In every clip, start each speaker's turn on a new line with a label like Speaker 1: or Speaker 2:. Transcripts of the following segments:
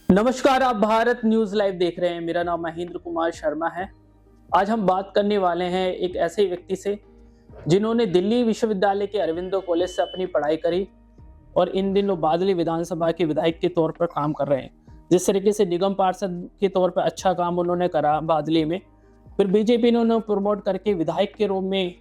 Speaker 1: नमस्कार, आप Bharat news live देख रहे हैं। मेरा नाम महेंद्र कुमार शर्मा है। आज हम बात करने वाले हैं एक ऐसे व्यक्ति से जिन्होंने दिल्ली विश्वविद्यालय के अरविंदो कॉलेज से अपनी पढ़ाई करी और इन दिनों बादली विधानसभा के विधायक के तौर पर काम कर रहे हैं। जिस तरीके से निगम पार्षद के तौर पर अच्छा काम उन्होंने करा बादली में, फिर बीजेपी ने उन्हें प्रमोट करके विधायक के रूप में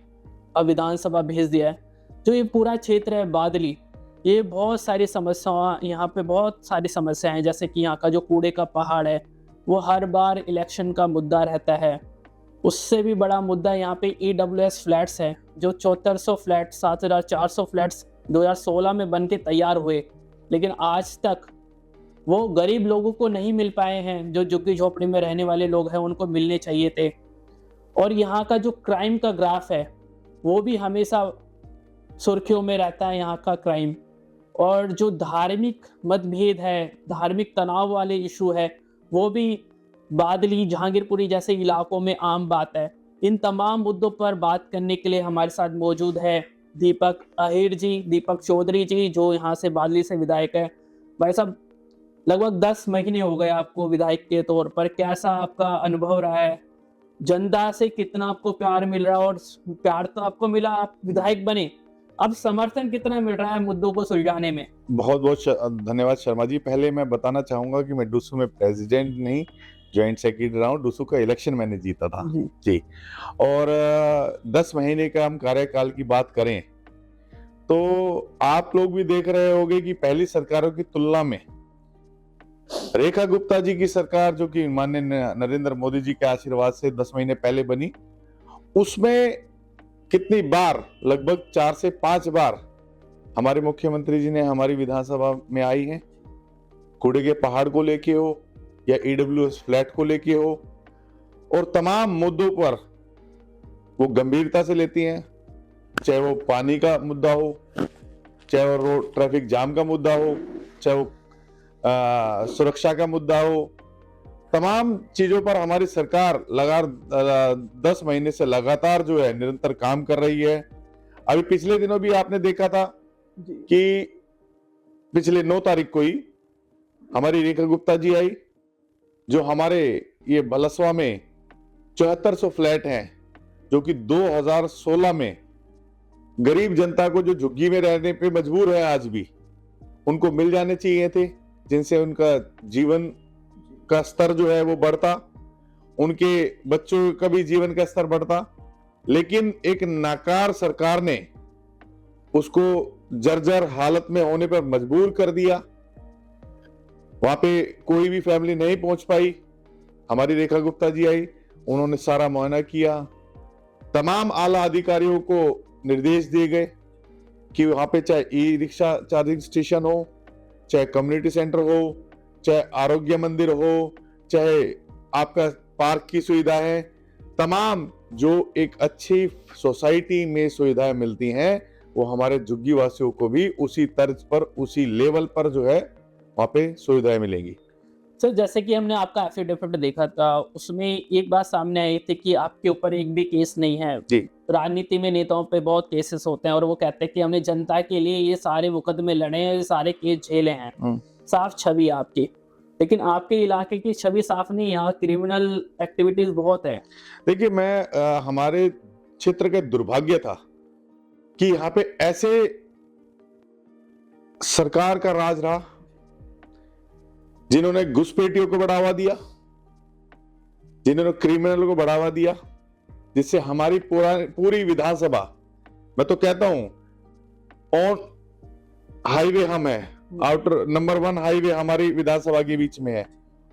Speaker 1: अब विधानसभा भेज दिया है। जो ये पूरा क्षेत्र है बादली, ये बहुत सारी समस्याएं, यहाँ पे बहुत सारी समस्याएं हैं। जैसे कि यहाँ का जो कूड़े का पहाड़ है वो हर बार इलेक्शन का मुद्दा रहता है। उससे भी बड़ा मुद्दा यहाँ पे EWS फ्लैट्स है, जो 7400 फ्लैट 7400 फ्लैट्स 2016 में बन के तैयार हुए, लेकिन आज तक वो गरीब लोगों को नहीं मिल पाए हैं। जो झुग्गी झोपड़ी में रहने वाले लोग हैं उनको मिलने चाहिए थे। और यहाँ का जो क्राइम का ग्राफ है वो भी हमेशा सुर्खियों में रहता है, यहाँ का क्राइम। और जो धार्मिक मतभेद है, धार्मिक तनाव वाले इशू है, वो भी बादली जहांगीरपुरी जैसे इलाकों में आम बात है। इन तमाम मुद्दों पर बात करने के लिए हमारे साथ मौजूद है दीपक अहिर जी, दीपक चौधरी जी, जो यहाँ से बादली से विधायक है। भाई साहब, लगभग 10 महीने हो गए आपको विधायक के तौर पर। कैसा आपका अनुभव रहा है? जनता से कितना आपको प्यार मिल रहा है? और प्यार तो आपको मिला, आप विधायक बने, अब समर्थन कितना मिल रहा है मुद्दों को सुलझाने में?
Speaker 2: बहुत बहुत धन्यवाद शर्मा जी। पहले मैं बताना चाहूंगा कि मैं डूसू में प्रेसिडेंट नहीं, जॉइंट सेक्रेटरी रहा हूँ। डूसू का इलेक्शन मैंने जीता था जी। और 10 महीने का हम कार्यकाल की बात करें तो आप लोग भी देख रहे होंगे कि पहली सरकारों की तुलना में रेखा गुप्ता जी की सरकार, जो कि माननीय नरेंद्र मोदी जी के आशीर्वाद से 10 महीने पहले बनी, उसमें कितनी बार, लगभग 4 से 5 बार हमारे मुख्यमंत्री जी ने हमारी विधानसभा में आई हैं। कूड़े के पहाड़ को लेके हो या EWS फ्लैट को लेके हो, और तमाम मुद्दों पर वो गंभीरता से लेती हैं। चाहे वो पानी का मुद्दा हो, चाहे वो रोड ट्रैफिक जाम का मुद्दा हो, चाहे वो सुरक्षा का मुद्दा हो, तमाम चीजों पर हमारी सरकार लगातार 10 महीने से लगातार जो है निरंतर काम कर रही है। अभी पिछले दिनों भी आपने देखा था कि पिछले 9 तारीख को ही हमारी रेखा गुप्ता जी आई, जो हमारे ये बलसवा में 7400 फ्लैट हैं, जो कि 2016 में गरीब जनता को जो झुग्गी में रहने पे मजबूर है आज भी, उनको मिल जाने चाहिए थे, जिनसे उनका जीवन का स्तर जो है वो बढ़ता, उनके बच्चों का भी जीवन का स्तर बढ़ता। लेकिन एक नाकार सरकार ने उसको जर्जर हालत में होने पर मजबूर कर दिया। वहां पे कोई भी फैमिली नहीं पहुंच पाई। हमारी रेखा गुप्ता जी आई, उन्होंने सारा मुआयना किया। तमाम आला अधिकारियों को निर्देश दिए गए कि वहां पे चाहे ई-रिक्शा चार्जिंग स्टेशन हो, चाहे कम्युनिटी सेंटर हो, चाहे आरोग्य मंदिर हो, चाहे आपका पार्क की सुविधा है, तमाम जो एक अच्छी सोसाइटी में सुविधाएं मिलती हैं, वो हमारे झुग्गी वासियों को भी उसी तर्ज पर, उसी लेवल पर जो है वहां पे सुविधाएं मिलेंगी।
Speaker 1: सर, जैसे कि हमने आपका एफिडेविट देखा था, उसमें एक बात सामने आई थी कि आपके ऊपर एक भी केस नहीं है
Speaker 2: जी।
Speaker 1: राजनीति में नेताओं पे बहुत केसेस होते हैं और वो कहते हैं कि हमने जनता के लिए ये सारे मुकदमे लड़े हैं, ये सारे केस झेले हैं। साफ छवि आपकी, लेकिन आपके इलाके की छवि साफ नहीं है। यहाँ क्रिमिनल एक्टिविटीज बहुत है।
Speaker 2: देखिए, मैं हमारे क्षेत्र का दुर्भाग्य था कि यहाँ पे ऐसे सरकार का राज रहा जिन्होंने घुसपैठियों को बढ़ावा दिया, जिन्होंने क्रिमिनल को बढ़ावा दिया, जिससे हमारी पूरी विधानसभा, मैं तो कहता हूं, ऑन हाईवे हम है, आउटर नंबर 1 हाईवे हमारी विधानसभा के बीच में है,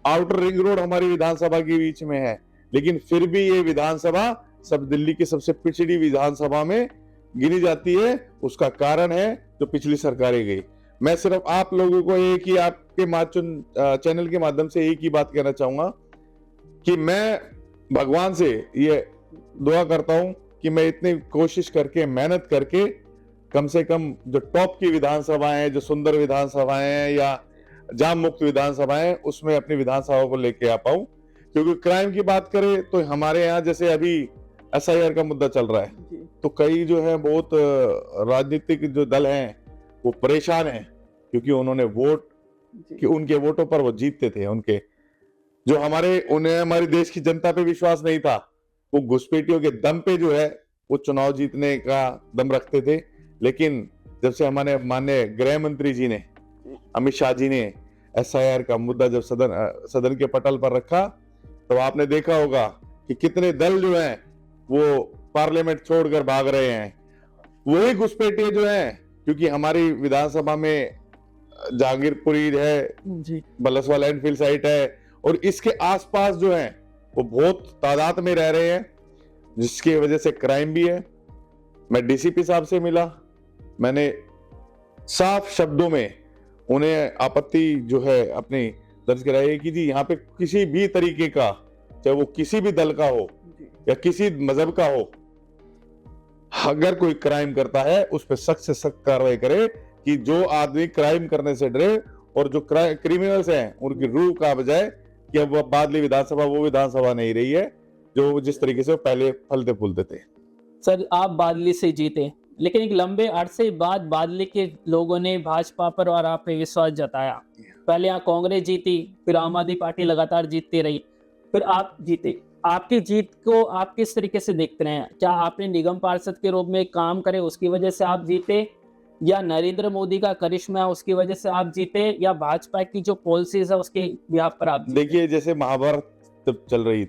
Speaker 2: आउटर रिंग रोड हमारी विधानसभा के बीच में है, लेकिन फिर भी ये विधानसभा सब दिल्ली की सबसे पिछड़ी विधानसभा में गिनी जाती है। उसका कारण है जो पिछली सरकारें गई। मैं सिर्फ आप लोगों को एक ही, आपके चैनल के माध्यम से एक ही बात कहना चाहूंगा कि मैं भगवान से ये दुआ करता हूं कि मैं इतनी कोशिश करके, मेहनत करके, कम से कम जो टॉप की विधानसभाएं हैं, जो सुंदर विधानसभाएं हैं या जाम मुक्त विधानसभाएं, उसमें अपनी विधानसभा को लेके आ पाऊं। क्योंकि क्राइम की बात करें तो हमारे यहाँ जैसे अभी SIR का मुद्दा चल रहा है, तो कई जो है बहुत राजनीतिक जो दल हैं वो परेशान हैं, क्योंकि उन्होंने वोट कि उनके वोटों पर वो जीतते थे। उनके जो उन्हें हमारे देश की जनता पे विश्वास नहीं था, वो घुसपैठियों के दम पे जो है वो चुनाव जीतने का दम रखते थे। लेकिन जब से हमारे माननीय गृह मंत्री जी ने, अमित शाह जी ने SIR का मुद्दा जब सदन के पटल पर रखा, तो आपने देखा होगा कि कितने दल जो हैं वो पार्लियामेंट छोड़कर भाग रहे हैं। वही घुसपैठिए जो हैं, क्योंकि हमारी विधानसभा में जहांगीरपुरी है, बलसवा लैंडफिल साइट है, और इसके आसपास जो हैं वो बहुत तादाद में रह रहे हैं, जिसकी वजह से क्राइम भी है। मैं DCP साहब से मिला, मैंने साफ शब्दों में उन्हें आपत्ति जो है अपनी दर्ज कराई है कि जी यहाँ पे किसी भी तरीके का, चाहे वो किसी भी दल का हो या किसी मजहब का हो, अगर कोई क्राइम करता है उस पर सख्त से सख्त कार्रवाई करे, कि जो आदमी क्राइम करने से डरे और जो क्रिमिनल्स हैं उनकी रूह कांप जाए कि अब बादली विधानसभा वो विधानसभा नहीं रही है जो जिस तरीके से पहले फलते फूलते थे।
Speaker 1: सर, आप बादली से जीते, लेकिन एक लंबे अरसे बाद बादली के लोगों ने भाजपा पर और आप पे विश्वास जताया। पहले यहाँ कांग्रेस जीती, फिर आम आदमी पार्टी लगातार जीतती रही, फिर आप जीते। आपकी जीत को आप किस तरीके से देखते हैं? क्या आपने निगम पार्षद के रूप में काम करे उसकी वजह से आप जीते, या नरेंद्र मोदी का करिश्मा है उसकी वजह से आप जीते, या भाजपा की जो पॉलिसीज है उसके बिहाफ पर आप जीते?
Speaker 2: देखिए, जैसे महाभारत जब चल रही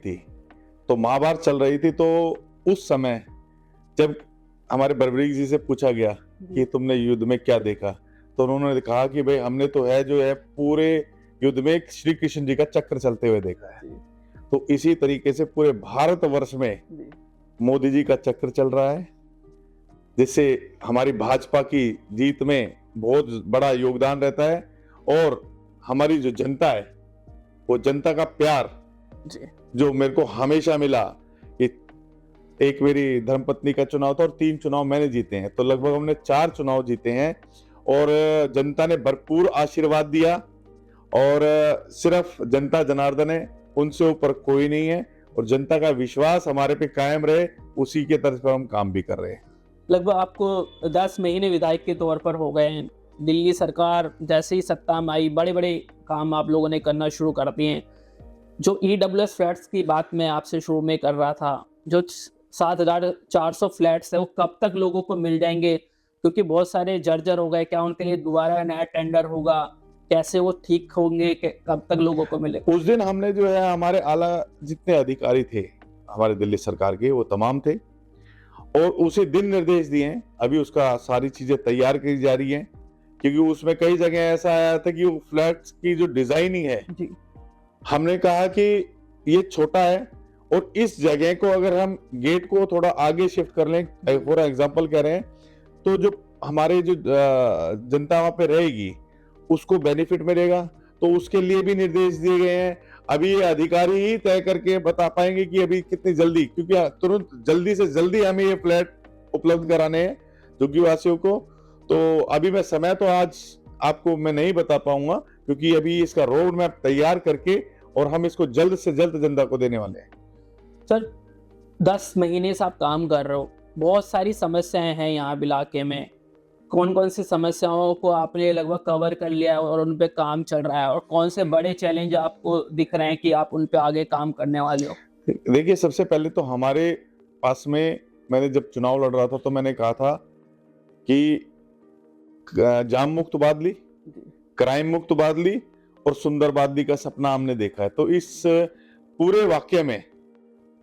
Speaker 2: थी, तो उस समय जब हमारे बर्बरीक जी से पूछा गया कि तुमने युद्ध में क्या देखा, तो उन्होंने कहा कि भाई हमने तो है जो है पूरे युद्ध में श्री कृष्ण जी का चक्र चलते हुए देखा है। तो इसी तरीके से पूरे भारतवर्ष में मोदी जी का चक्र चल रहा है, जिससे हमारी भाजपा की जीत में बहुत बड़ा योगदान रहता है। और हमारी जो जनता है, वो जनता का प्यार जो मेरे को हमेशा मिला, एक मेरी धर्मपत्नी का चुनाव था और 3 चुनाव मैंने जीते हैं, तो लगभग हमने 4 चुनाव जीते हैं। और जनता ने भरपूर आशीर्वाद दिया, और सिर्फ जनता जनार्दन है, उनसे ऊपर कोई नहीं है, और जनता का विश्वास हमारे पे कायम रहे, उसी के तर्ज पर हम काम भी कर रहे हैं।
Speaker 1: लगभग आपको 10 महीने विधायक के तौर पर हो गए हैं। दिल्ली सरकार जैसे ही सत्ता में आई, बड़े बड़े काम आप लोगों ने करना शुरू कर दिए हैं। जो EWS फ्लैट्स की बात मैं आपसे शुरू में कर रहा था, जो 7,400 फ्लैट्स है वो कब तक लोगों को मिल जाएंगे? क्योंकि बहुत सारे जर्जर हो गए, क्या उनके लिए दोबारा नया टेंडर होगा? कैसे वो ठीक होंगे? कब तक लोगों को मिले?
Speaker 2: उस दिन हमने जो है, हमारे आला जितने अधिकारी थे हमारे दिल्ली सरकार के, वो तमाम थे, और उसे दिन निर्देश दिए हैं। अभी उसका सारी चीजें तैयार की जा रही हैं, क्योंकि उसमें कई जगह ऐसा आया था कि वो फ्लैट्स की जो डिजाइनिंग है, हमने कहा कि ये छोटा है, और इस जगह को अगर हम गेट को थोड़ा आगे शिफ्ट कर लें, फॉर एग्जांपल कह रहे हैं, तो जो हमारे जो जनता वहां पे रहेगी उसको बेनिफिट मिलेगा। तो उसके लिए भी निर्देश दिए गए हैं। अभी ये अधिकारी ही तय करके बता पाएंगे कि अभी कितनी जल्दी, क्योंकि तुरंत जल्दी से जल्दी हमें ये फ्लैट उपलब्ध कराने हैं झुग्गी वासियों को। तो अभी मैं समय तो आज आपको मैं नहीं बता पाऊंगा, क्योंकि अभी इसका रोड मैप तैयार करके और हम इसको जल्द से जल्द जनता को देने वाले हैं।
Speaker 1: सर, 10 महीने से आप काम कर रहे हो, बहुत सारी समस्याएं हैं यहाँ इलाके में। कौन कौन सी समस्याओं को आपने लगभग कवर कर लिया है और उन पे काम चल रहा है, और कौन से बड़े चैलेंज आपको दिख रहे हैं कि आप उन पे आगे काम करने वाले हो?
Speaker 2: देखिए, सबसे पहले तो हमारे पास में, मैंने जब चुनाव लड़ रहा था तो मैंने कहा था कि जाम मुक्त बादली, क्राइम मुक्त बादली और सुंदर बादली का सपना हमने देखा है। तो इस पूरे वाक्य में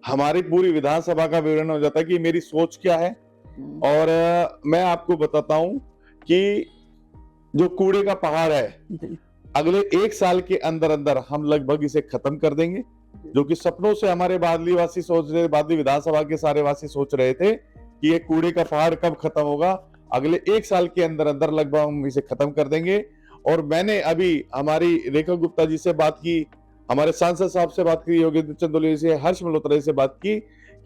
Speaker 2: हमारी पूरी विधानसभा का विवरण हो जाता है कि मेरी सोच क्या है। और मैं आपको बताता हूं कि जो कूड़े का पहाड़ है, अगले 1 साल के अंदर अंदर हम लगभग इसे खत्म कर देंगे। जो कि सपनों से हमारे बादली वासी सोच रहे, बादली विधानसभा के सारे वासी सोच रहे थे कि ये कूड़े का पहाड़ कब खत्म होगा। अगले 1 साल के अंदर अंदर लगभग हम इसे खत्म कर देंगे। और मैंने अभी हमारी रेखा गुप्ता जी से बात की, हमारे सांसद साहब से बात की, योगेंद्र चंदोलिया से, हर्ष मल्होत्रा से बात की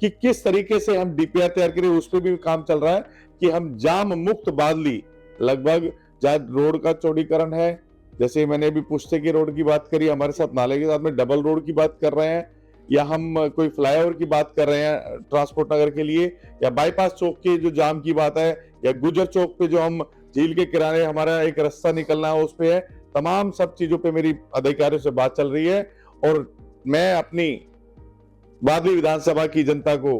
Speaker 2: कि किस तरीके से हम DPR तैयार करें। उस पर भी काम चल रहा है कि हम जाम मुक्त बादली, लगभग जहाँ रोड का चौड़ीकरण है, जैसे मैंने अभी पुश्ते की रोड की बात करी, हमारे साथ नाले के साथ में डबल रोड की बात कर रहे हैं, या हम कोई फ्लाईओवर की बात कर रहे हैं ट्रांसपोर्ट नगर के लिए, या बाईपास चौक के जो जाम की बात है, या गुजर चौक पे जो हम झील के किनारे हमारा एक रास्ता निकलना है उस पे है, तमाम सब चीजों पे मेरी अधिकारियों से बात चल रही है और मैं अपनी बादली विधानसभा की जनता को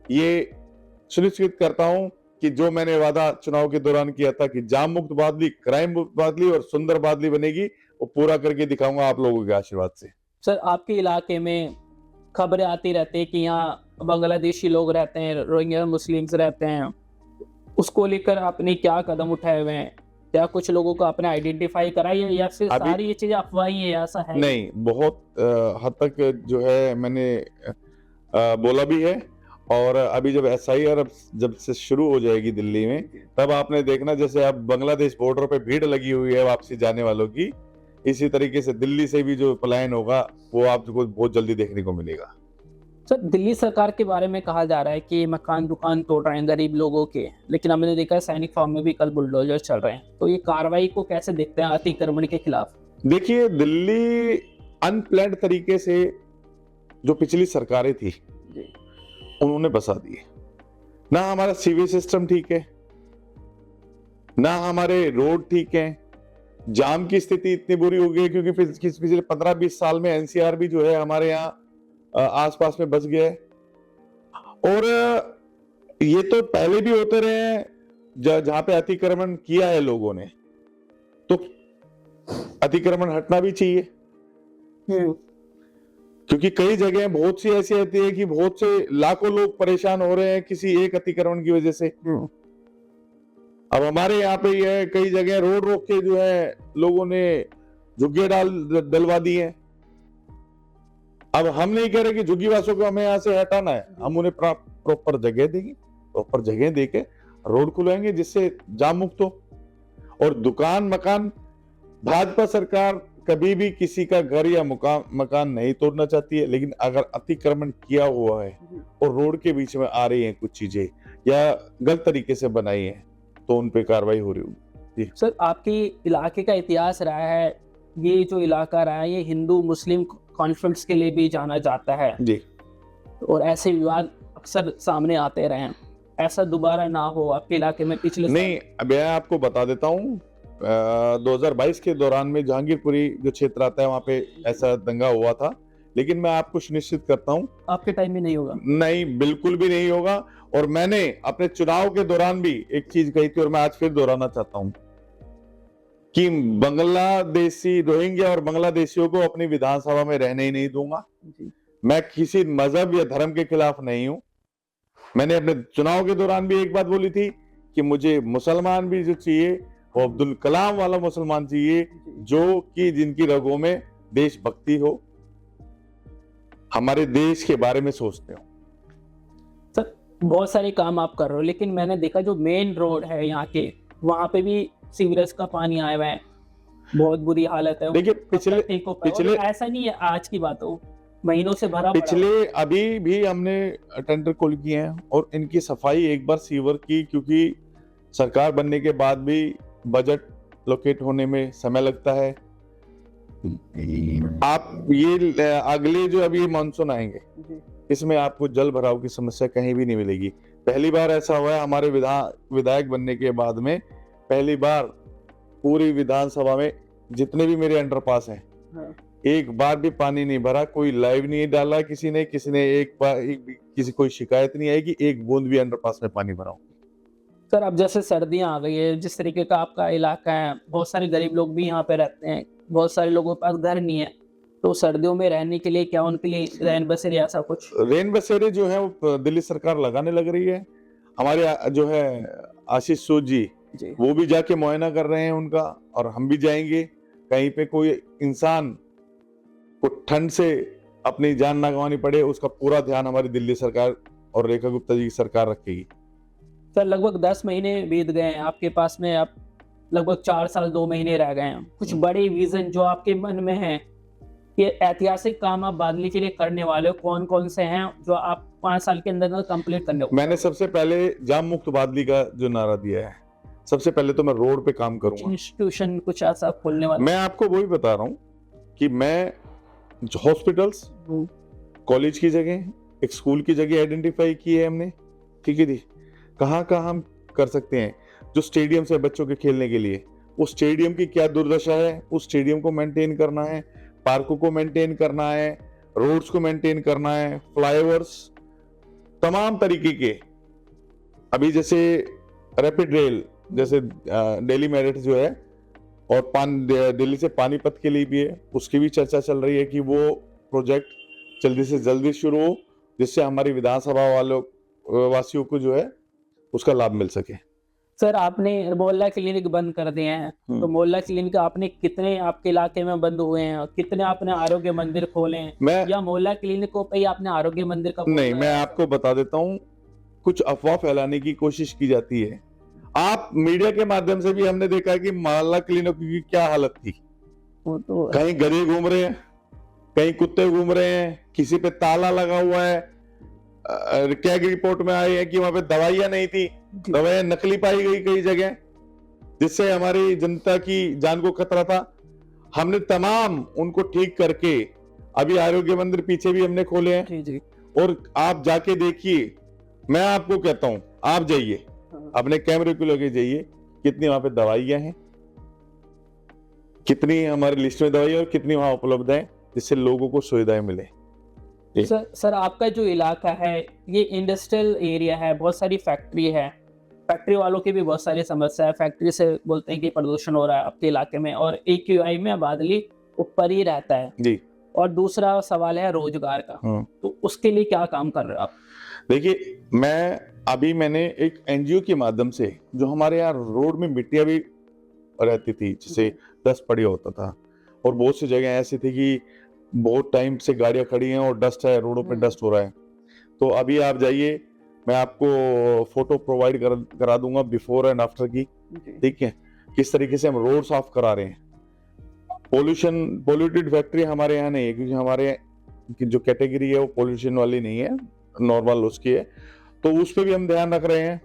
Speaker 2: ये सुनिश्चित करता हूं कि जो मैंने वादा चुनाव के दौरान किया था कि जाम मुक्त बादली, क्राइम मुक्त बादली और सुंदर बादली बनेगी, वो पूरा करके दिखाऊंगा आप लोगों के आशीर्वाद से।
Speaker 1: सर, आपके इलाके में खबरें आती रहती है कि यहाँ बांग्लादेशी लोग रहते हैं, रोहिंग्या मुस्लिम्स रहते हैं, उसको लेकर आपने क्या कदम उठाए हुए हैं? क्या कुछ लोगों को आपने आइडेंटिफाई करा है या फिर सारी ये चीजें अफवाही है, ऐसा है?
Speaker 2: नहीं, बहुत हद तक जो है मैंने बोला भी है और अभी जब SIR जब से शुरू हो जाएगी दिल्ली में, तब आपने देखना जैसे अब बांग्लादेश बॉर्डर पे भीड़ लगी हुई है वापसी जाने वालों की, इसी तरीके से दिल्ली से भी जो पलायन होगा वो आपको बहुत जल्दी देखने को मिलेगा।
Speaker 1: सर, दिल्ली सरकार के बारे में कहा जा रहा है कि मकान दुकान तोड़ रहे हैं गरीब लोगों के, लेकिन हमने देखा है सैनिक फार्म में भी कल बुलडोजर चल रहे हैं, तो ये कार्रवाई को कैसे देखते हैं अतिक्रमण के खिलाफ?
Speaker 2: देखिए, दिल्ली अनप्लान्ड तरीके से जो पिछली सरकारें थी उन्होंने बसा दिए। ना हमारा सीवेज सिस्टम ठीक है, ना हमारे रोड ठीक है, जाम की स्थिति इतनी बुरी हो गई है क्योंकि पिछले 15-20 साल में NCR भी जो है हमारे यहाँ आसपास में बस गया है। और ये तो पहले भी होते रहे हैं जहां पे अतिक्रमण किया है लोगों ने, तो अतिक्रमण हटना भी चाहिए क्योंकि कई जगह बहुत सी ऐसी होती है कि बहुत से लाखों लोग परेशान हो रहे हैं किसी एक अतिक्रमण की वजह से। अब हमारे यहाँ पे ये कई जगह रोड रोक के जो है लोगों ने झुग्गियां डलवा दी हैं। अब हम नहीं कह रहे कि झुग्गीवासियों को हमें यहाँ से हटाना है, हम उन्हें प्रॉपर जगह देंगे, प्रॉपर जगह देके रोड खुलाएंगे जिससे जाम मुक्त हो। और दुकान मकान, भाजपा सरकार कभी भी किसी का घर या मकान नहीं तोड़ना चाहती है, लेकिन अगर अतिक्रमण किया हुआ है और रोड के बीच में आ रही हैं कुछ चीजें या गलत तरीके से बनाई है तो उन पे कार्रवाई हो रही होगी।
Speaker 1: सर, आपके इलाके का इतिहास रहा है, ये जो इलाका रहा है ये हिंदू मुस्लिम कॉन्फ्लिक्ट्स के लिए भी जाना जाता है
Speaker 2: जी,
Speaker 1: और ऐसे विवाद अक्सर सामने आते रहे, ऐसा दोबारा ना हो आपके इलाके में पिछले
Speaker 2: नहीं। अब मैं आपको बता देता हूँ 2022 के दौरान में जहांगीरपुरी जो क्षेत्र आता है वहां पे ऐसा दंगा हुआ था, लेकिन मैं आपको सुनिश्चित करता हूँ
Speaker 1: आपके टाइम में नहीं होगा।
Speaker 2: नहीं, बिल्कुल भी नहीं होगा। और मैंने अपने चुनाव के दौरान भी एक चीज कही थी और मैं आज फिर दोहराना चाहता हूँ कि बांग्लादेशी, रोहिंग्या और बांग्लादेशियों को अपनी विधानसभा में रहने ही नहीं दूंगा। मैं किसी मजहब या धर्म के खिलाफ नहीं हूं। मैंने अपने चुनाव के दौरान भी एक बात बोली थी कि मुझे मुसलमान भी जो चाहिए वो अब्दुल कलाम वाला मुसलमान चाहिए, जो कि जिनकी रगों में देशभक्ति हो, हमारे देश के बारे में सोचते हो।
Speaker 1: सर, बहुत सारे काम आप कर रहे हो, लेकिन मैंने देखा जो मेन रोड है यहाँ के, वहां पे भी सीवरेज का पानी आया हुआ है, बहुत बुरी हालत है।
Speaker 2: देखिए, पिछले
Speaker 1: ऐसा नहीं है आज की बात हो, महीनों से भरा
Speaker 2: पिछले अभी भी हमने टेंडर कॉल किए हैं और इनकी सफाई एक बार सीवर की, क्योंकि सरकार बनने के बाद भी बजट लोकेट होने में समय लगता है। आप ये अगले जो अभी मानसून आएंगे इसमें आपको जल भराव की समस्या कहीं भी नहीं मिलेगी। पहली बार ऐसा हुआ है हमारे विधायक बनने के बाद में, पहली बार पूरी विधानसभा में जितने भी मेरे अंडरपास हैं एक बार भी पानी नहीं भरा, कोई लाइव नहीं डाला किसी ने किसी कोई शिकायत नहीं आई कि एक बूंद भी अंडरपास में पानी भरा हो।
Speaker 1: सर, अब जैसे सर्दियां आ गई है, जिस तरीके का आपका इलाका है, बहुत सारे गरीब लोग भी यहाँ पे रहते हैं, बहुत सारे लोगों के पास घर नहीं है, तो सर्दियों में रहने के लिए क्या उनके लिए रैन बसेरे ऐसा कुछ?
Speaker 2: रैन बसेरे जो है वो दिल्ली सरकार लगाने लग रही है। हमारे जो है आशीष सूद जी वो भी जाके मुआयना कर रहे हैं उनका, और हम भी जाएंगे। कहीं पे कोई इंसान को ठंड से अपनी जान ना गंवानी पड़े, उसका पूरा ध्यान हमारी दिल्ली सरकार और रेखा गुप्ता जी की सरकार रखेगी।
Speaker 1: सर, लगभग 10 महीने बीत गए हैं आपके पास में, आप लगभग 4 साल 2 महीने रह गए हैं। कुछ बड़े विजन जो आपके मन में है, ये ऐतिहासिक काम आप बादली के लिए करने वाले हो, कौन कौन से हैं जो आप 5 साल के अंदर कंप्लीट करने हो?
Speaker 2: मैंने सबसे पहले जाम मुक्त बादली का जो नारा दिया है, सबसे पहले तो मैं रोड पे काम करूंगा।
Speaker 1: इंस्टीट्यूशन कुछ ऐसा खोलने वाला?
Speaker 2: मैं आपको वही बता रहा हूँ कि मैं हॉस्पिटल्स, कॉलेज की जगह, एक स्कूल की जगह आइडेंटिफाई की है हमने, ठीक है जी। कहाँ हम कर सकते हैं, जो स्टेडियम्स है बच्चों के खेलने के लिए, उस स्टेडियम की क्या दुर्दशा है, उस स्टेडियम को मेंटेन करना है, पार्कों को मेंटेन करना है, रोड्स को मेंटेन करना है, फ्लाईओवर्स, तमाम तरीके के। अभी जैसे रैपिड रेल, जैसे दिल्ली मेरठ जो है, और दिल्ली से पानीपत के लिए भी है, उसकी भी चर्चा चल रही है कि वो प्रोजेक्ट जल्दी से जल्दी शुरू हो, जिससे हमारी विधानसभा वासियों को जो है उसका लाभ मिल सके।
Speaker 1: सर, आपने मोहल्ला क्लिनिक बंद कर दिए हैं, तो मोहल्ला क्लिनिक आपने कितने आपके इलाके में बंद हुए हैं, कितने आपने आरोग्य मंदिर खोले हैं, या मोहल्ला क्लिनिकों पे ही आपने आरोग्य मंदिर का
Speaker 2: नहीं, मैं आपको बता देता हूँ, कुछ अफवाह फैलाने की कोशिश की जाती है। आप मीडिया के माध्यम से भी हमने देखा है कि मोहल्ला क्लिनिक की क्या हालत थी।
Speaker 1: तो
Speaker 2: कहीं गधे घूम रहे हैं, कहीं कुत्ते घूम रहे हैं, किसी पे ताला लगा हुआ है। क्या रिपोर्ट में आई है कि वहां पे दवाइयां नहीं थी, दवाइयां नकली पाई गई कई जगह, जिससे हमारी जनता की जान को खतरा था। हमने तमाम उनको ठीक करके अभी आरोग्य मंदिर पीछे भी हमने खोले हैं।
Speaker 1: जी जी।
Speaker 2: और आप जाके देखिए, मैं आपको कहता हूं, आप जाइए, अपने कैमरे को लेके जाइए, कितनी वहां पे दवाइयां हैं, कितनी हमारी लिस्ट में दवाई और कितनी वहां उपलब्ध है, जिससे लोगों को सुविधाएं मिले।
Speaker 1: सर, आपका जो इलाका है ये इंडस्ट्रियल एरिया है, बहुत सारी फैक्ट्री है, फैक्ट्री वालों की भी बहुत सारी समस्या है। फैक्ट्री से बोलते हैं कि प्रदूषण हो रहा है आपके इलाके में, और AQI में आबादी ऊपर ही रहता है
Speaker 2: जी।
Speaker 1: और दूसरा सवाल है रोजगार का, तो उसके लिए क्या काम कर रहे हो आप?
Speaker 2: देखिए, मैंने एक NGO के माध्यम से, जो हमारे यहाँ रोड में मिट्टियां भी रहती थी, जैसे डस्ट पड़ा होता था, और बहुत सी जगह ऐसी थी कि बहुत टाइम से गाड़ियां खड़ी हैं और डस्ट है, रोडों पे डस्ट हो रहा है। तो अभी आप जाइए, मैं आपको फोटो प्रोवाइड करा दूंगा बिफोर एंड आफ्टर की, ठीक है, किस तरीके से हम रोड साफ करा रहे हैं। पोल्यूटेड फैक्ट्री हमारे यहाँ नहीं है, क्योंकि हमारे यहाँ की जो कैटेगरी है वो पोल्यूशन वाली नहीं है, नॉर्मल उसकी है, तो उस पर भी हम ध्यान रख रहे हैं।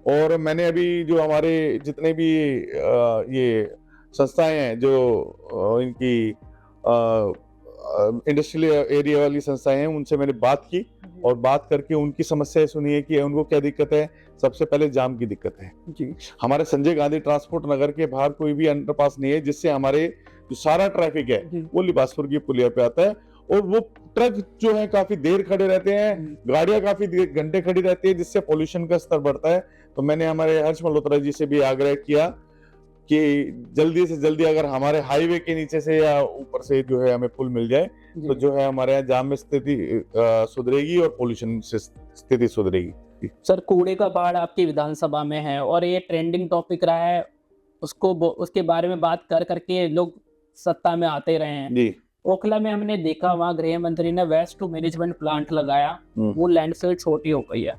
Speaker 2: और मैंने अभी जो हमारे जितने भी ये संस्थाएं हैं, जो इनकी इंडस्ट्रियल एरिया वाली संस्थाएं हैं, उनसे मैंने बात की और बात करके उनकी समस्याएं सुनी है कि उनको क्या दिक्कत है। सबसे पहले जाम की दिक्कत है जी। हमारे संजय गांधी ट्रांसपोर्ट नगर के बाहर कोई भी अंडरपास नहीं है, जिससे हमारे जो सारा ट्रैफिक है वो लिबासपुर की पुलिया पे आता है, और वो ट्रक जो है काफी देर खड़े रहते हैं, गाड़ियां काफी घंटे खड़ी रहती है, जिससे पोल्यूशन का स्तर बढ़ता है। तो मैंने हमारे हर्ष मल्होत्रा जी से भी आग्रह किया कि जल्दी से जल्दी अगर हमारे हाईवे के नीचे से या ऊपर से जो है हमें पुल मिल जाए, तो जो है हमारे यहाँ जाम में स्थिति सुधरेगी और पोल्यूशन से स्थिति सुधरेगी।
Speaker 1: सर, कूड़े का पहाड़ आपकी विधानसभा में है और ये ट्रेंडिंग टॉपिक रहा है, उसके बारे में बात कर करके लोग सत्ता में आते रहे हैं जी। ओखला में हमने देखा, वहाँ गृह मंत्री ने वेस्ट टू मैनेजमेंट प्लांट लगाया, वो लैंडफिल छोटी हो गई है,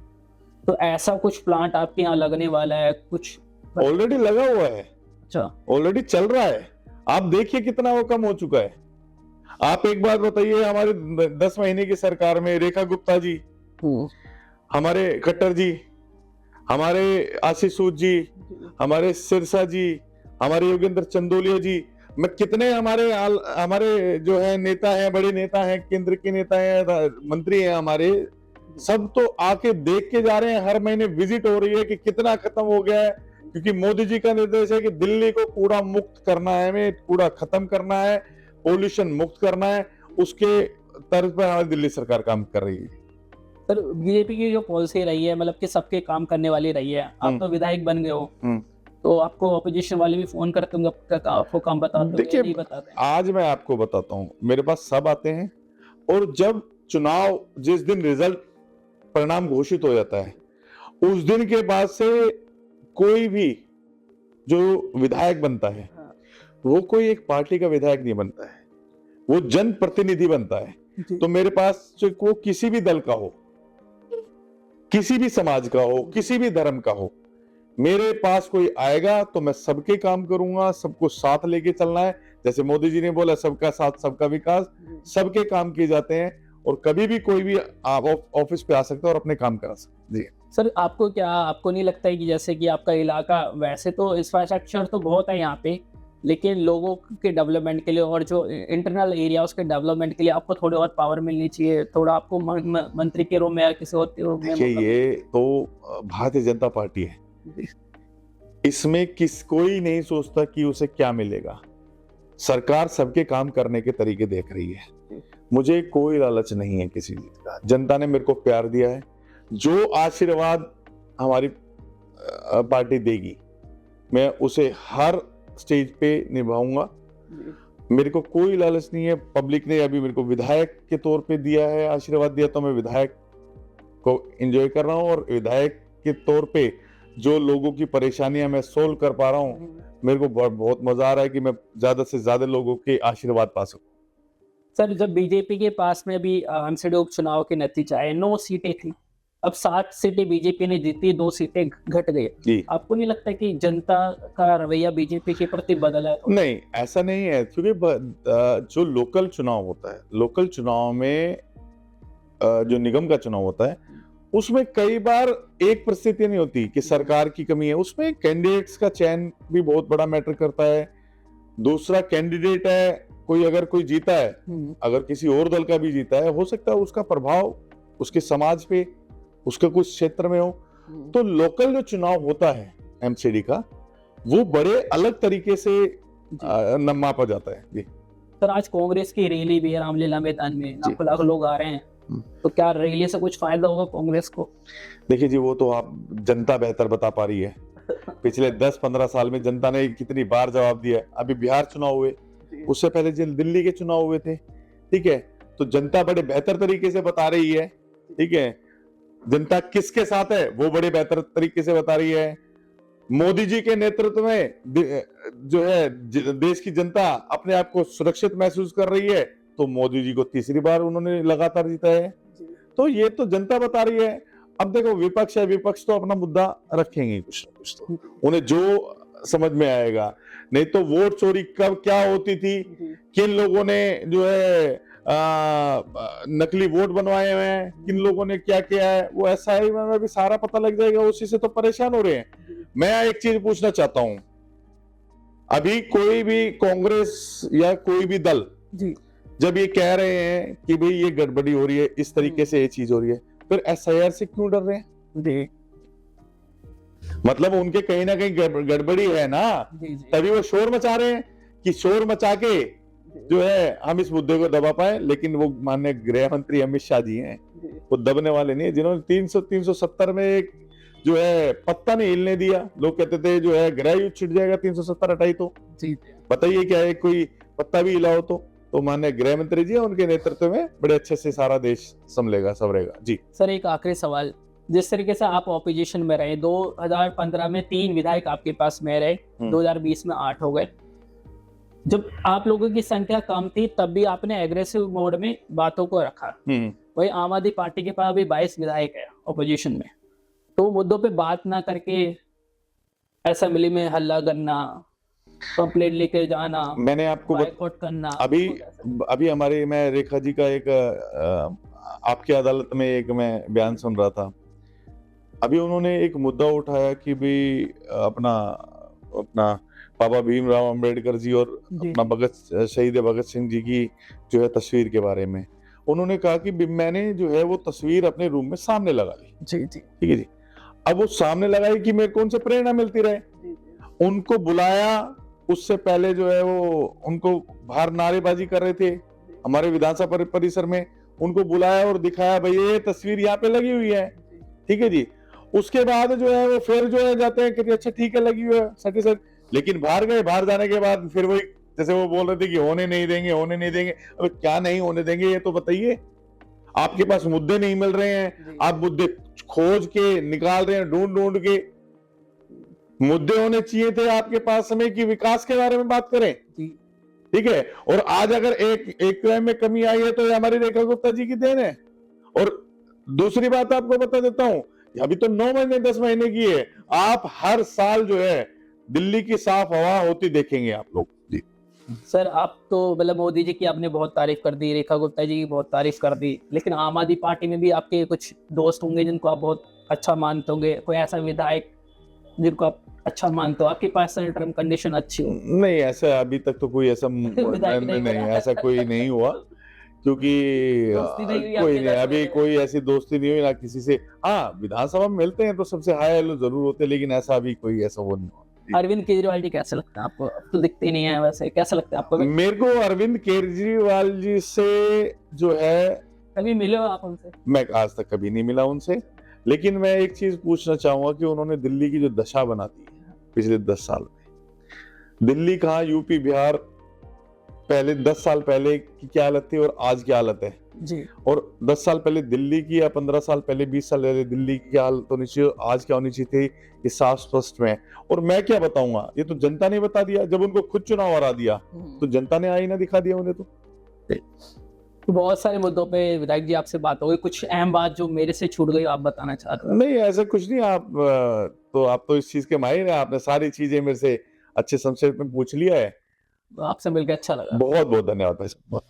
Speaker 1: तो ऐसा कुछ प्लांट आपके यहाँ लगने वाला है? कुछ
Speaker 2: ऑलरेडी लगा हुआ है,
Speaker 1: अच्छा,
Speaker 2: ऑलरेडी चल रहा है। आप देखिए कितना वो कम हो चुका है। आप एक बात बताइए, हमारे 10 महीने की सरकार में रेखा गुप्ता जी, हमारे खट्टर जी, हमारे आशीष सूद जी, हमारे सिरसा जी, हमारे योगेंद्र चंदोलिया जी, मैं कितने हमारे जो है नेता हैं, बड़े नेता हैं, केंद्र के नेता हैं, मंत्री हैं हमारे, सब तो आके देख के जा रहे हैं। हर महीने विजिट हो रही है कि कितना खत्म हो गया है, क्योंकि मोदी जी का निर्देश है कि दिल्ली को कूड़ा मुक्त करना है, हमें कूड़ा खत्म करना है, पोल्यूशन मुक्त करना है। उसके तर्ज पर हमारी दिल्ली सरकार काम कर रही है।
Speaker 1: सर, बीजेपी की जो पॉलिसी रही है, मतलब कि सबके काम करने वाली रही है, आप तो विधायक बन गए हो, तो आपको ऑपोजिशन वाले भी फोन करते होंगे, आपको काम बताते हैं?
Speaker 2: देखिए, आज मैं आपको बताता हूँ, मेरे पास सब आते हैं, और जब चुनाव जिस दिन रिजल्ट परिणाम घोषित हो जाता है, उस दिन के बाद से कोई भी जो विधायक बनता है, वो कोई एक पार्टी का विधायक नहीं बनता है, वो जन प्रतिनिधि बनता है। तो मेरे पास वो किसी भी दल का हो, किसी भी समाज का हो, किसी भी धर्म का हो, मेरे पास कोई आएगा तो मैं सबके काम करूंगा, सबको साथ लेके चलना है। जैसे मोदी जी ने बोला, सबका साथ सबका विकास, सबके काम किए जाते हैं, और कभी भी कोई भी ऑफिस पे आ सकता है और अपने काम करा सकता है जी।
Speaker 1: सर, आपको नहीं लगता है कि जैसे कि आपका इलाका, वैसे तो इंफ्रास्ट्रक्चर तो बहुत है यहाँ पे, लेकिन लोगों के डेवलपमेंट के लिए और जो इंटरनल एरिया उसके डेवलपमेंट के लिए आपको थोड़ी और पावर मिलनी चाहिए, थोड़ा आपको मंत्री के रूप में या किसी और के रूप में?
Speaker 2: ये तो भारतीय जनता पार्टी है, इसमें कोई नहीं सोचता कि उसे क्या मिलेगा। सरकार सबके काम करने के तरीके देख रही है। मुझे कोई लालच नहीं है किसी चीज का। जनता ने मेरे को प्यार दिया है। जो आशीर्वाद हमारी पार्टी देगी मैं उसे हर स्टेज पे निभाऊंगा। मेरे को कोई लालच नहीं है। पब्लिक ने अभी मेरे को विधायक के तौर पे दिया है, आशीर्वाद दिया, तो मैं विधायक को एंजॉय कर रहा हूँ और विधायक के तौर पे जो लोगों की परेशानियां मैं सोल्व कर पा रहा हूँ, मेरे को बहुत मजा आ रहा है कि मैं ज्यादा से ज्यादा लोगों के आशीर्वाद पा सकूं।
Speaker 1: सर, जब बीजेपी के पास में अभी एमसीडी उपचुनाव के नतीजा आए, 9 सीटें थी, अब 7 सीटें बीजेपी ने जीती, 2 सीटें घट गई। आपको नहीं लगता कि जनता का रवैया बीजेपी के प्रति बदला है?
Speaker 2: नहीं, ऐसा नहीं है, क्योंकि जो लोकल चुनाव होता है, लोकल चुनाव में जो निगम का चुनाव होता है, उसमें कई बार एक परिस्थिति नहीं होती कि सरकार की कमी है। उसमें कैंडिडेट्स का चयन भी बहुत बड़ा मैटर करता है। दूसरा, कैंडिडेट है कोई, अगर कोई जीता है, अगर किसी और दल का भी जीता है, हो सकता है उसका प्रभाव उसके समाज पे, उसके कुछ क्षेत्र में हो। तो लोकल जो चुनाव होता है एमसीडी का, वो बड़े अलग तरीके से मापा जाता है। जी
Speaker 1: सर, आज कांग्रेस की रैली भी है रामलीला मैदान में, लाखों लोग आ रहे हैं, तो क्या रैली से कुछ फायदा होगा कांग्रेस को?
Speaker 2: देखिए जी, वो तो आप जनता बेहतर बता पा रही है। पिछले 10-15 साल में जनता ने कितनी बार जवाब दिया है। अभी बिहार चुनाव हुए, उससे पहले दिल्ली के चुनाव हुए थे, ठीक है, तो जनता बड़े बेहतर तरीके से बता रही है। ठीक है, जनता किसके साथ है वो बड़े बेहतर तरीके से बता रही है। मोदी जी के नेतृत्व में जो है देश की जनता अपने आप को सुरक्षित महसूस कर रही है, तो मोदी जी को तीसरी बार उन्होंने लगातार जीता है। तो ये तो जनता बता रही है। अब देखो, विपक्ष है, विपक्ष तो अपना मुद्दा रखेंगे कुछ ना कुछ, तो उन्हें जो समझ में आएगा। नहीं तो वोट चोरी कब क्या होती थी, किन लोगों ने जो है नकली वोट बनवाए हुए हैं, किन लोगों ने क्या किया है, वो SIT में भी सारा पता लग जाएगा। उसी से तो परेशान हो रहे हैं। मैं एक चीज पूछना चाहता हूं, अभी कोई भी कांग्रेस या कोई भी दल जब ये कह रहे हैं कि भाई ये गड़बड़ी हो रही है, इस तरीके से ये चीज हो रही है, फिर SIR से क्यों डर रहे हैं? मतलब उनके कहीं ना कहीं गड़बड़ी है ना, तभी वो शोर मचा रहे हैं कि शोर मचा के जो है हम इस मुद्दे को दबा पाए। लेकिन वो माननीय गृह मंत्री अमित शाह जी हैं, वो दबने वाले नहीं है, जिन्होंने 370 में एक जो है पत्ता नहीं हिलने दिया। लोग कहते थे जो है गृह युद्ध छिड़ जाएगा 370 हटाई तो, बताइए क्या है कोई पत्ता भी हिलाओ तो माननीय गृह मंत्री जी उनके नेतृत्व में बड़े अच्छे से सारा देश संभलेगा। जी
Speaker 1: सर, एक आखिरी सवाल, जिस तरीके से आप ऑपोजिशन में रहे, 2015 में 3 विधायक आपके पास में रहे, 2020 में 8 हो गए। जब आप लोगों की संख्या कम थी तब भी आपने एग्रेसिव मोड में बातों को रखा। वही आम आदमी पार्टी के पास भी 22 विधायक है ऑपोजिशन में, तो मुद्दों पे बात ना करके असेंबली में हल्ला करना, कंप्लेंट लेके जाना,
Speaker 2: मैंने आपको
Speaker 1: बायकॉट करना।
Speaker 2: अभी हमारे, मैं रेखा जी का एक आपकी अदालत में एक मैं बयान सुन रहा था। अभी उन्होंने एक मुद्दा उठाया कि भी अपना बाबा भीमराव अंबेडकर जी और अपना शहीद भगत सिंह जी की जो है तस्वीर के बारे में उन्होंने कहा कि मैंने जो है वो तस्वीर अपने रूम में सामने लगा ली। जी, ठीक है जी। अब वो सामने लगाई कि मेरे को उनसे प्रेरणा मिलती रहे। उनको बुलाया, उससे पहले जो है वो उनको बाहर नारेबाजी कर रहे थे हमारे विधानसभा परिसर में, उनको बुलाया और दिखाया भाई ये तस्वीर यहाँ पे लगी हुई है, ठीक है जी। उसके बाद जो है वो फिर जो है जाते हैं कि अच्छा ठीक है लगी हुई है सर्टिफिकेट, लेकिन बाहर गए, बाहर जाने के बाद फिर वही जैसे वो बोल रहे थे कि होने नहीं देंगे। अब क्या नहीं होने देंगे ये तो बताइए। आपके पास मुद्दे नहीं मिल रहे हैं, आप मुद्दे खोज के निकाल रहे हैं, ढूंढ के। मुद्दे होने चाहिए थे आपके पास समय की विकास के बारे में बात करें, ठीक है। और आज अगर एक में कमी आई है तो हमारी रेखा गुप्ता जी की देन है। और दूसरी बात आपको बता देता हूं, अभी तो 9 महीने 10 महीने की है, आप हर साल जो है दिल्ली की साफ हवा होती देखेंगे आप लोग। जी
Speaker 1: सर, आप तो मतलब मोदी जी की आपने बहुत तारीफ कर दी, रेखा गुप्ता जी की बहुत तारीफ कर दी, लेकिन आम आदमी पार्टी में भी आपके कुछ दोस्त होंगे जिनको आप बहुत अच्छा मानते होंगे, कोई ऐसा विधायक जिनको आप अच्छा मानते हो, आपके पास टर्म कंडीशन अच्छी हो?
Speaker 2: नहीं, ऐसा अभी तक तो कोई ऐसा नहीं, ऐसा कोई नहीं हुआ, क्योंकि कोई नहीं, अभी कोई ऐसी दोस्ती नहीं हुई ना किसी से। हाँ, विधानसभा में मिलते हैं तो सबसे हाय हेलो जरूर होते हैं, लेकिन ऐसा अभी कोई ऐसा वो नहीं हुआ।
Speaker 1: अरविंद केजरीवाल जी कैसे लगता है आपको? अब तो दिखते ही नहीं है, वैसे कैसा लगता है आपको?
Speaker 2: मेरे को अरविंद केजरीवाल जी से जो है,
Speaker 1: कभी मिले हो आप उनसे?
Speaker 2: मैं आज तक कभी नहीं मिला उनसे, लेकिन मैं एक चीज पूछना चाहूंगा कि उन्होंने दिल्ली की जो दशा बना दी है पिछले 10 साल में, दिल्ली कहाँ, यूपी बिहार पहले 10 साल पहले की क्या हालत थी और आज क्या हालत है
Speaker 1: जी।
Speaker 2: और 10 साल पहले दिल्ली की या 15 साल पहले 20 साल पहले दिल्ली की क्या हालत होनी चाहिए, आज क्या होनी चाहिए थी, ये साफ स्पष्ट में है। और मैं क्या बताऊंगा, ये तो जनता ने बता दिया, जब उनको खुद चुनाव हरा दिया तो जनता ने आईना दिखा दिया उन्हें।
Speaker 1: तो बहुत सारे मुद्दों पे विधायक जी आपसे बात हो गई, कुछ अहम बात जो मेरे से छूट गई आप बताना चाहते हो?
Speaker 2: नहीं, ऐसा कुछ नहीं। आप तो इस चीज के माहिर हैं, आपने सारी चीजें मेरे से अच्छे संक्षेप में पूछ लिया है।
Speaker 1: आपसे मिलकर अच्छा लगा।
Speaker 2: बहुत बहुत धन्यवाद भाई साहब।